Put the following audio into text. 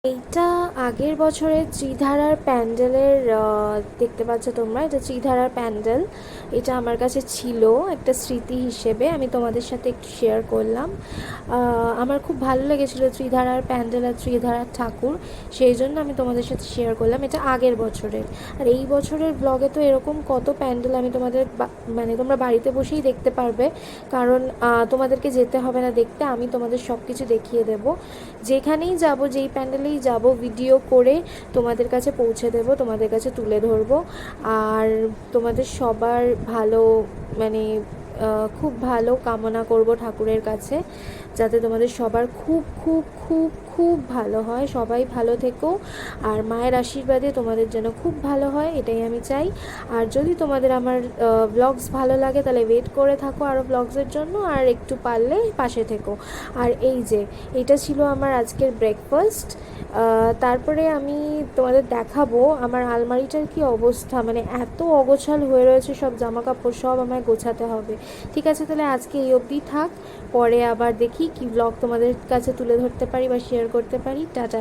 এইটা আগের বছরের ত্রিধারার প্যান্ডেলের দেখতে পাচ্ছ তোমরা, এটা ত্রিধারার প্যান্ডেল। এটা আমার কাছে ছিল একটা স্মৃতি হিসেবে, আমি তোমাদের সাথে একটু শেয়ার করলাম। আমার খুব ভালো লেগেছিলো ত্রিধারার প্যান্ডেল আর ত্রিধারার ঠাকুর, সেই জন্য আমি তোমাদের সাথে শেয়ার করলাম। এটা আগের বছরের। আর এই বছরের ব্লগে তো এরকম কত প্যান্ডেল আমি তোমাদের মানে তোমরা বাড়িতে বসেই দেখতে পারবে, কারণ তোমাদেরকে যেতে হবে না দেখতে, আমি তোমাদের সব কিছু দেখিয়ে দেবো। যেখানেই যাব, যেই প্যান্ডেলেই যাব, ভিডিও করে তোমাদের কাছে পৌঁছে দেব, তোমাদের কাছে তুলে ধরবো। আর তোমাদের সবার ভালো, মানে খুব ভালো কামনা করব ঠাকুরের কাছে, যাতে তোমাদের সবার খুব খুব খুব খুব ভালো হয়। সবাই ভালো থেকো, আর মায়ের আশীর্বাদে তোমাদের যেন খুব ভালো হয়, এটাই আমি চাই। আর যদি তোমাদের আমার ব্লগস ভালো লাগে তাহলে ওয়েট করে থাকো আরও ব্লগসের জন্য, আর একটু পারলে পাশে থেকো। আর এই যে এটা ছিল আমার আজকের ব্রেকফাস্ট। তারপরে আমি তোমাদের দেখাবো আমার আলমারিটার কি অবস্থা, মানে এত অগোছাল হয়ে রয়েছে, সব জামা কাপড় সব আমায় গোছাতে হবে। ঠিক আছে, তাহলে আজকে এই অবধি থাক, পরে আবার দেখি কি ব্লগ তোমাদের কাছে তুলে ধরতে পারি বা শেয়ার করতে পারি। টাটা।